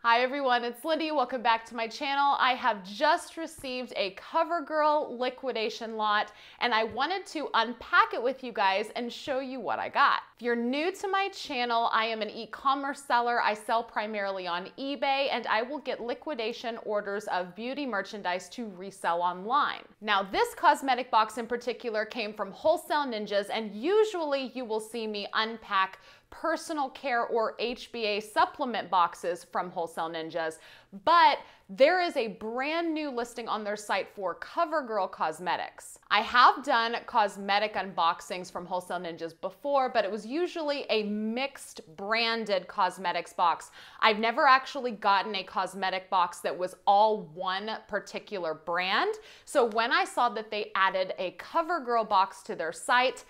Hi everyone, it's Lindey. Welcome back to my channel. I have just received a Covergirl liquidation lot and I wanted to unpack it with you guys and show you what I got. If you're new to my channel, I am an e-commerce seller. I sell primarily on eBay and I will get liquidation orders of beauty merchandise to resell online. Now this cosmetic box in particular came from Wholesale Ninjas, and usually you will see me unpack personal care or HBA supplement boxes from Wholesale Ninjas, but there is a brand new listing on their site for Covergirl cosmetics. I have done cosmetic unboxings from Wholesale Ninjas before, but it was usually a mixed branded cosmetics box. I've never actually gotten a cosmetic box that was all one particular brand. So when I saw that they added a Covergirl box to their site,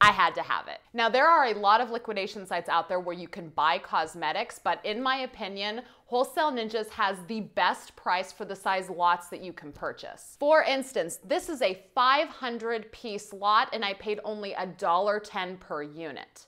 I had to have it. Now, there are a lot of liquidation sites out there where you can buy cosmetics, but in my opinion, Wholesale Ninjas has the best price for the size lots that you can purchase. For instance, this is a 500-piece lot and I paid only $1.10 per unit.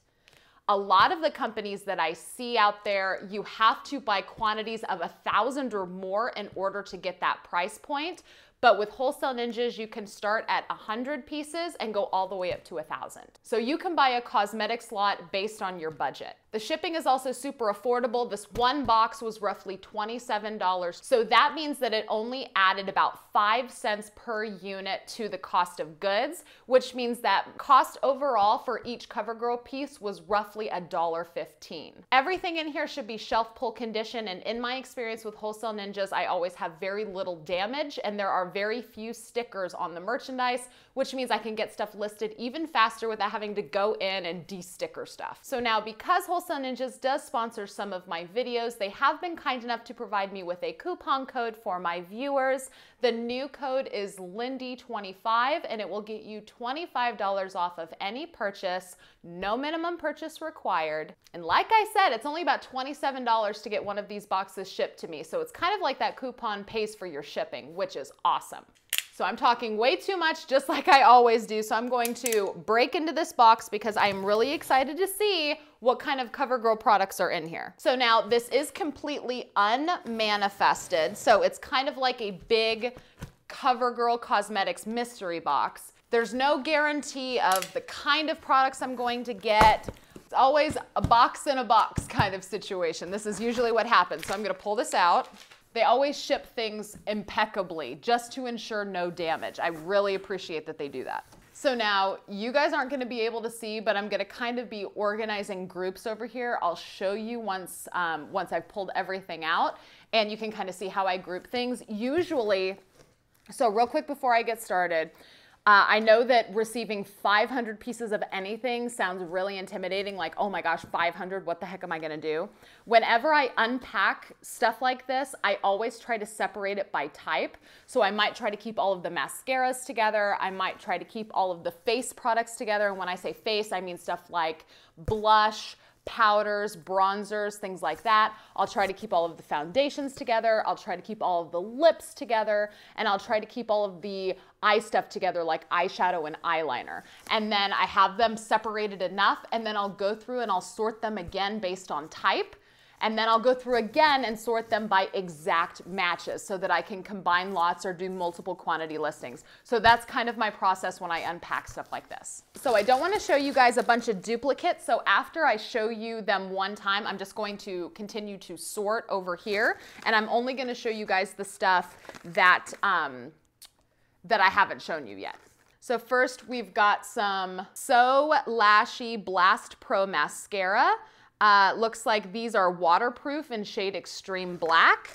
A lot of the companies that I see out there, you have to buy quantities of 1,000 or more in order to get that price point. But with Wholesale Ninjas, you can start at 100 pieces and go all the way up to 1,000. So you can buy a cosmetics lot based on your budget. The shipping is also super affordable. This one box was roughly $27. So that means that it only added about 5 cents per unit to the cost of goods, which means that cost overall for each Covergirl piece was roughly $1.15. Everything in here should be shelf pull condition, and in my experience with Wholesale Ninjas, I always have very little damage and there are very few stickers on the merchandise, which means I can get stuff listed even faster without having to go in and de-sticker stuff. So now, because Wholesale Ninjas does sponsor some of my videos, they have been kind enough to provide me with a coupon code for my viewers. The new code is Lindey25 and it will get you $25 off of any purchase, no minimum purchase required. And like I said, it's only about $27 to get one of these boxes shipped to me. So it's kind of like that coupon pays for your shipping, which is awesome. So I'm talking way too much, just like I always do. So I'm going to break into this box because I'm really excited to see what kind of Covergirl products are in here. So now this is completely unmanifested. So it's kind of like a big Covergirl Cosmetics mystery box. There's no guarantee of the kind of products I'm going to get. It's always a box in a box kind of situation. This is usually what happens. So I'm gonna pull this out. They always ship things impeccably just to ensure no damage. I really appreciate that they do that. So now you guys aren't gonna be able to see, but I'm gonna kind of be organizing groups over here. I'll show you once I've pulled everything out and you can kind of see how I group things. Usually, so real quick before I get started, I know that receiving 500 pieces of anything sounds really intimidating, like, oh my gosh, 500, what the heck am I gonna do? Whenever I unpack stuff like this, I always try to separate it by type. So I might try to keep all of the mascaras together. I might try to keep all of the face products together. And when I say face, I mean stuff like blush, powders, bronzers, things like that. I'll try to keep all of the foundations together. I'll try to keep all of the lips together, and I'll try to keep all of the eye stuff together like eyeshadow and eyeliner. And then I have them separated enough, and then I'll go through and I'll sort them again based on type. And then I'll go through again and sort them by exact matches so that I can combine lots or do multiple quantity listings. So that's kind of my process when I unpack stuff like this. So I don't want to show you guys a bunch of duplicates. So after I show you them one time, I'm just going to continue to sort over here. And I'm only going to show you guys the stuff that, that I haven't shown you yet. So first we've got some Lashy Blast Pro Mascara. Looks like these are waterproof in shade Extreme Black.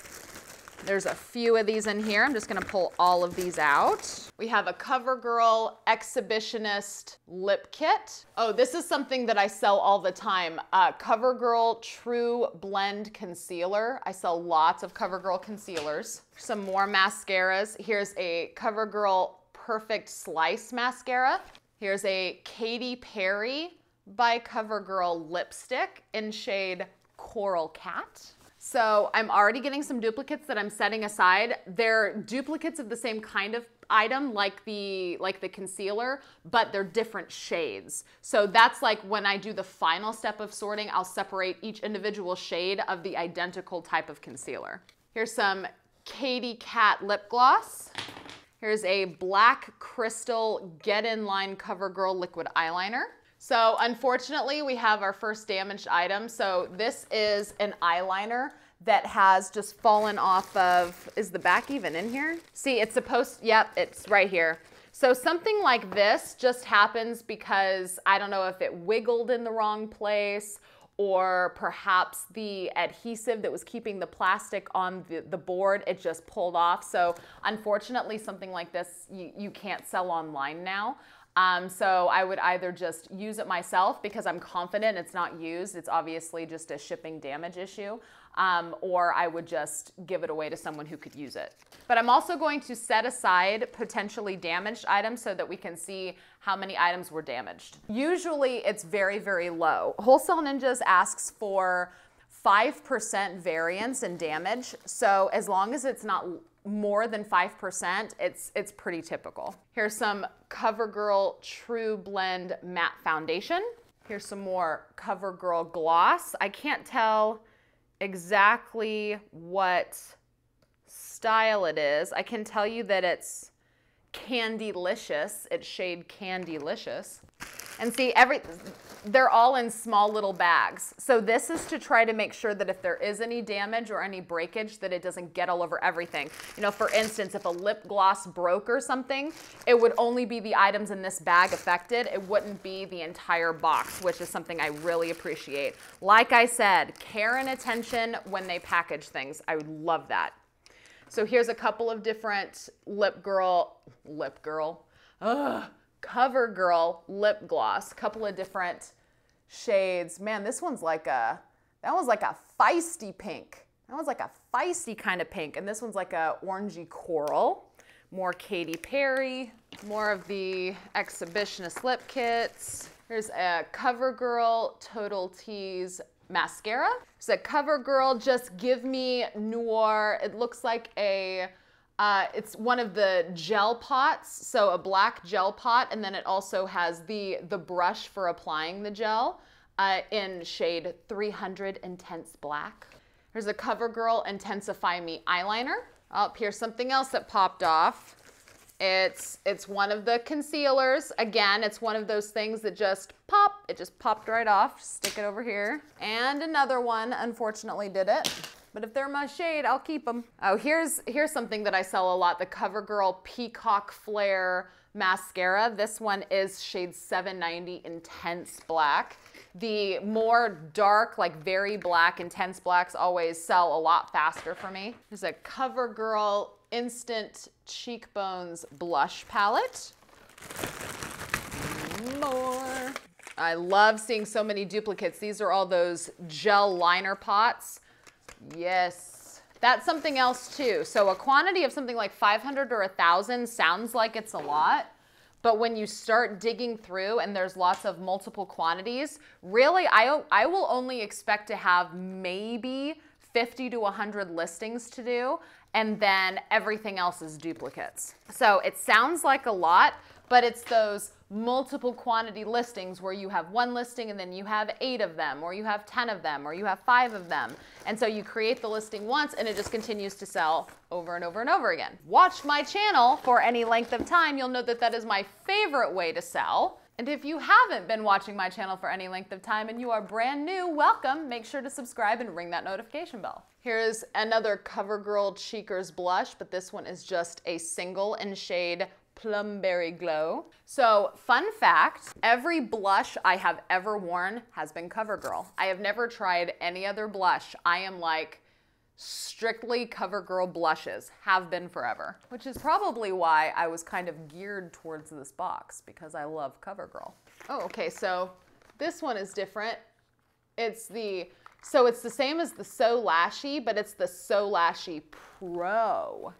There's a few of these in here. I'm just gonna pull all of these out. We have a Covergirl Exhibitionist Lip Kit. Oh, this is something that I sell all the time. Covergirl True Blend Concealer. I sell lots of Covergirl concealers. Some more mascaras. Here's a Covergirl Perfect Slice Mascara. Here's a Katy Perry by Covergirl lipstick in shade Coral Cat. So I'm already getting some duplicates that I'm setting aside. They're duplicates of the same kind of item like the concealer, but they're different shades. So that's like when I do the final step of sorting, I'll separate each individual shade of the identical type of concealer. Here's some Katy Kat lip gloss. Here's a Black Crystal Get In Line CoverGirl liquid eyeliner. So unfortunately, we have our first damaged item. So this is an eyeliner that has just fallen off of, is the back even in here? See, it's supposed, yep, it's right here. So something like this just happens because I don't know if it wiggled in the wrong place, or perhaps the adhesive that was keeping the plastic on the board, it just pulled off. So unfortunately, something like this, you can't sell online now. So I would either just use it myself because I'm confident it's not used. It's obviously just a shipping damage issue. Or I would just give it away to someone who could use it. But I'm also going to set aside potentially damaged items so that we can see how many items were damaged. Usually it's very, very low. Wholesale Ninjas asks for 5% variance in damage. So as long as it's not more than 5%, it's pretty typical. Here's some CoverGirl True Blend Matte Foundation. Here's some more CoverGirl Gloss. I can't tell exactly what style it is. I can tell you that it's Candylicious. It's shade Candylicious. And see, they're all in small little bags. So this is to try to make sure that if there is any damage or any breakage, that it doesn't get all over everything. You know, for instance, if a lip gloss broke or something, it would only be the items in this bag affected. It wouldn't be the entire box, which is something I really appreciate. Like I said, care and attention when they package things. I would love that. So here's a couple of different CoverGirl lip gloss, couple of different shades. Man, that one's like a feisty pink. That one's like a feisty kind of pink. And this one's like a orangey coral. More Katy Perry, more of the exhibitionist lip kits. Here's a CoverGirl Total Tease mascara. It's a CoverGirl Just Give Me Noir. It looks like a it's one of the gel pots, so a black gel pot, and then it also has the brush for applying the gel in shade 300 Intense Black. Here's a CoverGirl Intensify Me eyeliner. Oh, here's something else that popped off. It's one of the concealers. Again, it's one of those things that just pop. It just popped right off. Stick it over here. And another one, unfortunately, did it. But if they're my shade, I'll keep them. Oh, here's something that I sell a lot, the CoverGirl Peacock Flair mascara. This one is shade 790 Intense Black. The more dark, like very black, intense blacks always sell a lot faster for me. There's a CoverGirl Instant Cheekbones blush palette. More. I love seeing so many duplicates. These are all those gel liner pots. Yes, that's something else too. So a quantity of something like 500 or 1,000 sounds like it's a lot, but when you start digging through and there's lots of multiple quantities, really I will only expect to have maybe 50 to 100 listings to do, and then everything else is duplicates. So it sounds like a lot, but it's those multiple quantity listings where you have one listing and then you have 8 of them, or you have 10 of them, or you have 5 of them. And so you create the listing once and it just continues to sell over and over and over again. Watch my channel for any length of time. You'll know that that is my favorite way to sell. And if you haven't been watching my channel for any length of time and you are brand new, welcome. Make sure to subscribe and ring that notification bell. Here's another CoverGirl Cheekers blush, but this one is just a single in shade Plum Berry Glow. So fun fact, every blush I have ever worn has been CoverGirl. I have never tried any other blush. I am like strictly CoverGirl blushes, have been forever, which is probably why I was kind of geared towards this box, because I love CoverGirl. Oh, okay, so this one is different. It's the same as the So Lashy, but it's the So Lashy Pro.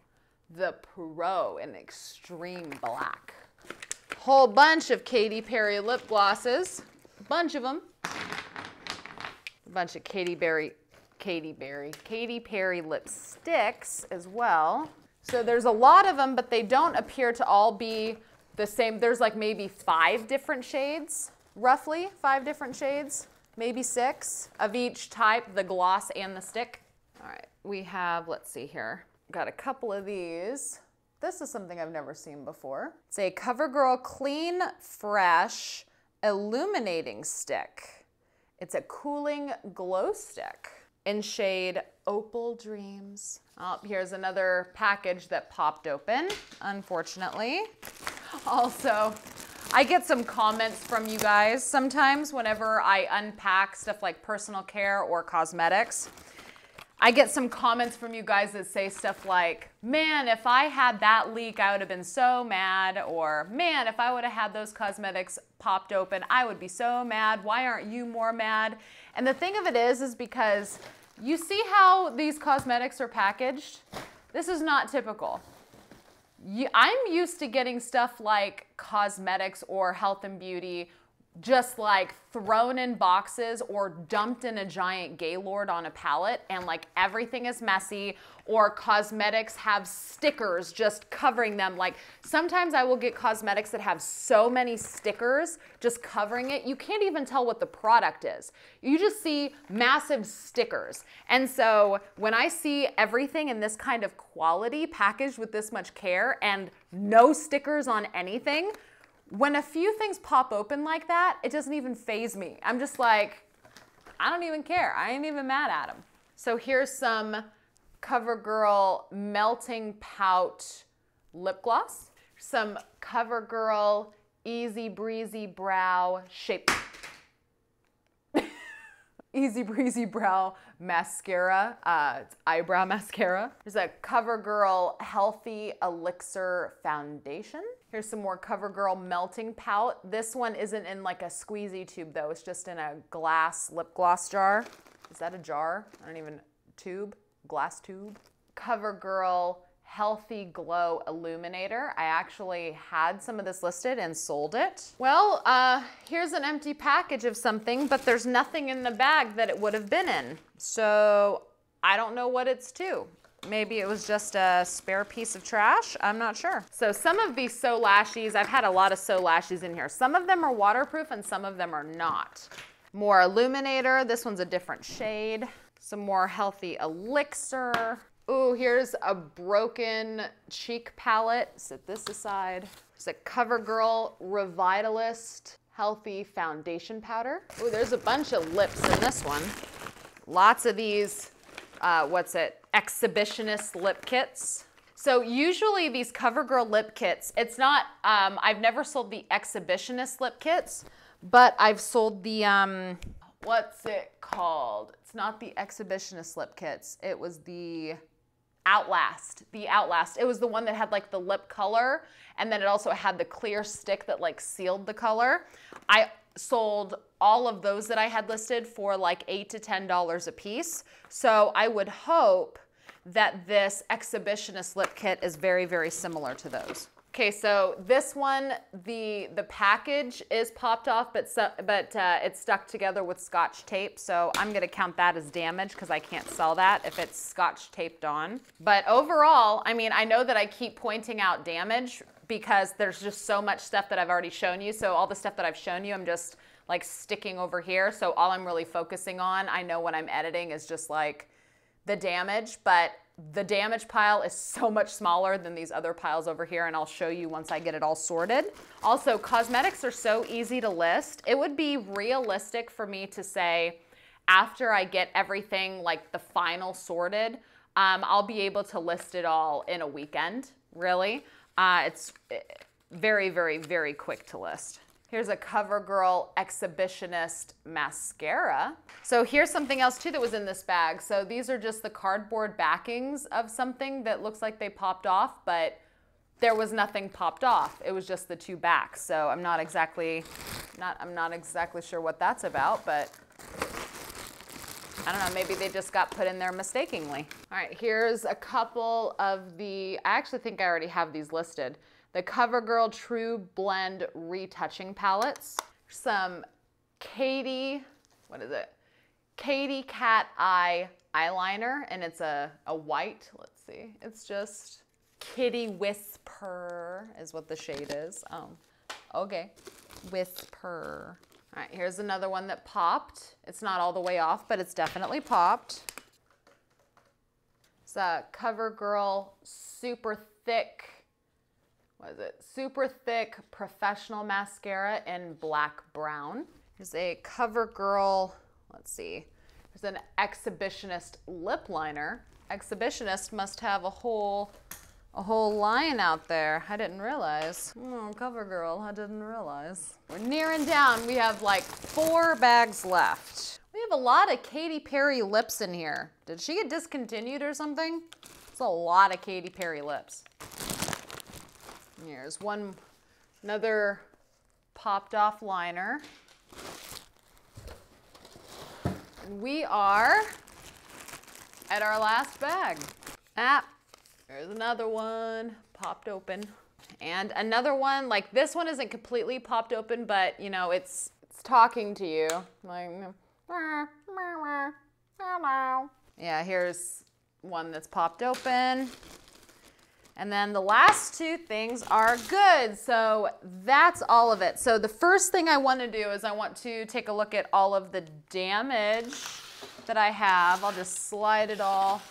The Pro in extreme black. Whole bunch of Katy Perry lip glosses, a bunch of them. A bunch of Katy Perry lipsticks as well. So there's a lot of them, but they don't appear to all be the same. There's like maybe 5 different shades, roughly 5 different shades, maybe 6 of each type, the gloss and the stick. All right, we have, let's see here, got a couple of these. This is something I've never seen before. It's a CoverGirl Clean Fresh Illuminating Stick. It's a cooling glow stick in shade Opal Dreams. Oh, here's another package that popped open, unfortunately. Also, I get some comments from you guys sometimes whenever I unpack stuff like personal care or cosmetics. I get some comments from you guys that say stuff like, man, if I had that leak, I would have been so mad. Or, man, if I would have had those cosmetics popped open, I would be so mad. Why aren't you more mad? And the thing of it is because you see how these cosmetics are packaged? This is not typical. I'm used to getting stuff like cosmetics or health and beauty just like thrown in boxes or dumped in a giant Gaylord on a pallet, and like everything is messy, or cosmetics have stickers just covering them. Like sometimes I will get cosmetics that have so many stickers just covering it, you can't even tell what the product is. You just see massive stickers. And so when I see everything in this kind of quality packaged with this much care and no stickers on anything, when a few things pop open like that, it doesn't even faze me. I'm just like, I don't even care. I ain't even mad at them. So here's some CoverGirl Melting Pout Lip Gloss. Some CoverGirl Easy Breezy Brow Shape. Easy Breezy Brow Mascara. It's eyebrow mascara. There's a CoverGirl Healthy Elixir Foundation. Here's some more CoverGirl Melting Pout. This one isn't in like a squeezy tube though. It's just in a glass lip gloss jar. Is that a jar? I don't even, tube? Glass tube? CoverGirl Healthy Glow Illuminator. I actually had some of this listed and sold it. Well, here's an empty package of something, but there's nothing in the bag that it would have been in. So I don't know what it's to. Maybe it was just a spare piece of trash. I'm not sure. So some of these So Lashies, I've had a lot of So Lashies in here. Some of them are waterproof and some of them are not. More Illuminator. This one's a different shade. Some more Healthy Elixir. Ooh, here's a broken cheek palette. Set this aside. There's a CoverGirl Revitalist Healthy Foundation Powder. Ooh, there's a bunch of lips in this one. Lots of these, exhibitionist lip kits. So usually these CoverGirl lip kits, it's not, I've never sold the exhibitionist lip kits, but I've sold the, what's it called? It's not the exhibitionist lip kits. It was the Outlast. The Outlast. It was the one that had like the lip color, and then it also had the clear stick that like sealed the color. I sold all of those that I had listed for like $8 to $10 a piece. So I would hope that this exhibitionist lip kit is very, very similar to those. Okay, so this one, the package is popped off, but it's stuck together with Scotch tape. So I'm gonna count that as damage because I can't sell that if it's Scotch taped on. But overall, I mean, I know that I keep pointing out damage because there's just so much stuff that I've already shown you. So all the stuff that I've shown you, I'm just like sticking over here. So all I'm really focusing on, I know when I'm editing, is just like the damage, but the damage pile is so much smaller than these other piles over here, and I'll show you once I get it all sorted. Also, cosmetics are so easy to list. It would be realistic for me to say, after I get everything like the final sorted, I'll be able to list it all in a weekend, really. It's very, very, very quick to list. Here's a CoverGirl Exhibitionist Mascara. So here's something else too that was in this bag. So these are just the cardboard backings of something that looks like they popped off, but there was nothing popped off. It was just the two backs. So I'm not exactly sure what that's about, but I don't know, maybe they just got put in there mistakenly. All right, here's a couple of the, I actually think I already have these listed. The CoverGirl True Blend Retouching Palettes. Some Katy Cat Eye eyeliner, and it's a white, let's see. It's just Kitty Whisper is what the shade is. Oh, okay. Whisper. All right, here's another one that popped. It's not all the way off, but it's definitely popped. It's a Covergirl super thick, what is it? Super thick professional mascara in black brown. Here's a Covergirl, let's see. There's an Exhibitionist lip liner. Exhibitionist must have a whole line out there. I didn't realize. Oh, Covergirl, I didn't realize. We're nearing down. We have like 4 bags left. We have a lot of Katy Perry lips in here. Did she get discontinued or something? It's a lot of Katy Perry lips. Here's another popped off liner. And we are at our last bag. There's another one popped open. And another one, like this one isn't completely popped open, but you know, it's talking to you. Like, yeah, here's one that's popped open. And then the last 2 things are good. So that's all of it. So the first thing I want to do is I want to take a look at all of the damage that I have. I'll just slide it all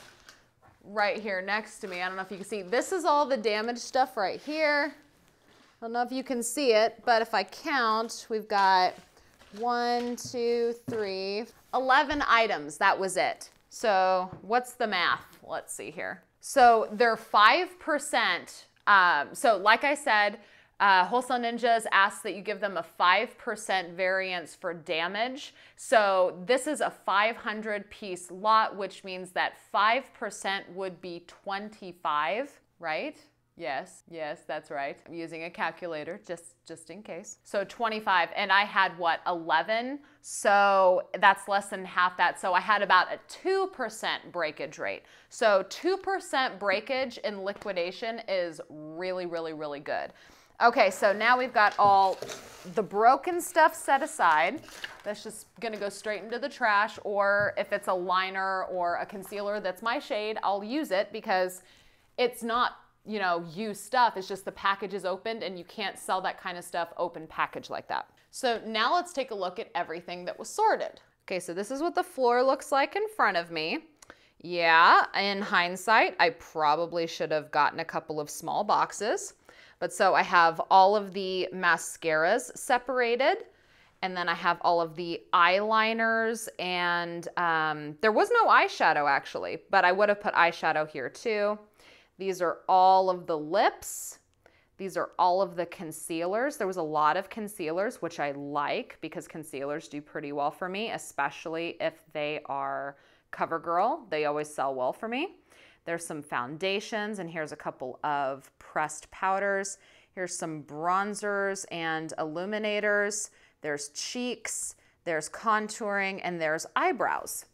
right here next to me. I don't know if you can see. This is all the damaged stuff right here. I don't know if you can see it, but if I count, we've got 1, 2, 3, 11 items. That was it. So what's the math? Let's see here. So they're 5%. So like I said, Wholesale Ninjas asks that you give them a 5% variance for damage. So this is a 500 piece lot, which means that 5% would be 25, right? Yes, that's right. I'm using a calculator just in case. So 25, and I had what, 11? So that's less than half that. So I had about a 2% breakage rate. So 2% breakage in liquidation is really, really, really good. Okay, so now we've got all the broken stuff set aside. That's just gonna go straight into the trash, or if it's a liner or a concealer that's my shade, I'll use it because it's not, you know, used stuff. It's just the package is opened and you can't sell that kind of stuff open package like that. So now let's take a look at everything that was sorted. Okay, so this is what the floor looks like in front of me. Yeah, in hindsight, I probably should have gotten a couple of small boxes. But so I have all of the mascaras separated, and then I have all of the eyeliners, and there was no eyeshadow actually, but I would have put eyeshadow here too. These are all of the lips. These are all of the concealers. There was a lot of concealers, which I like because concealers do pretty well for me, especially if they are Covergirl. They always sell well for me. There's some foundations, and here's a couple of pressed powders. Here's some bronzers and illuminators. There's cheeks, there's contouring, and there's eyebrows.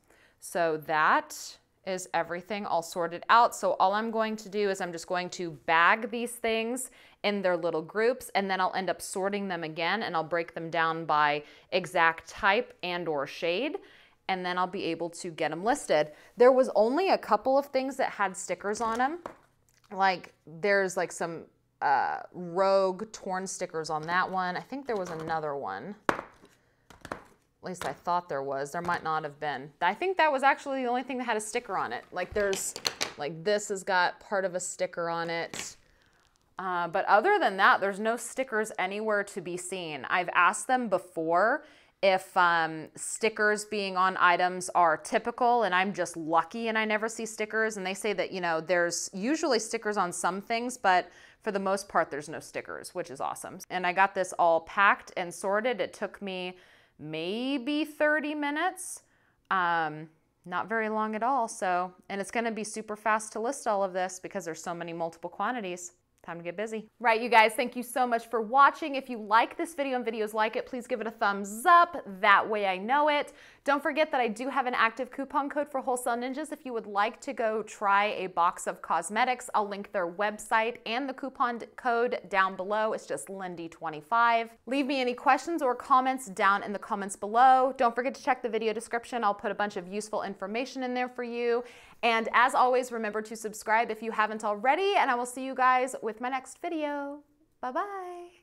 So that is everything all sorted out. So all I'm going to do is I'm just going to bag these things in their little groups, and then I'll end up sorting them again, and I'll break them down by exact type and or shade, and then I'll be able to get them listed. There was only a couple of things that had stickers on them. Like there's like some rogue torn stickers on that one. I think there was another one. At least I thought there was. There might not have been. I think that was actually the only thing that had a sticker on it. Like there's, like this has got part of a sticker on it. But other than that, there's no stickers anywhere to be seen. I've asked them before if stickers being on items are typical, and I'm just lucky and I never see stickers. And they say that, you know, there's usually stickers on some things, but for the most part, there's no stickers, which is awesome. And I got this all packed and sorted. It took me maybe 30 minutes, not very long at all. So, and it's gonna be super fast to list all of this because there's so many multiple quantities. Time to get busy. Right, you guys, thank you so much for watching. If you like this video and videos like it, please give it a thumbs up. That way I know it. Don't forget that I do have an active coupon code for Wholesale Ninjas if you would like to go try a box of cosmetics. I'll link their website and the coupon code down below. It's just Lindey25. Leave me any questions or comments down in the comments below. Don't forget to check the video description. I'll put a bunch of useful information in there for you. And as always, remember to subscribe if you haven't already, and I will see you guys with my next video. Bye-bye.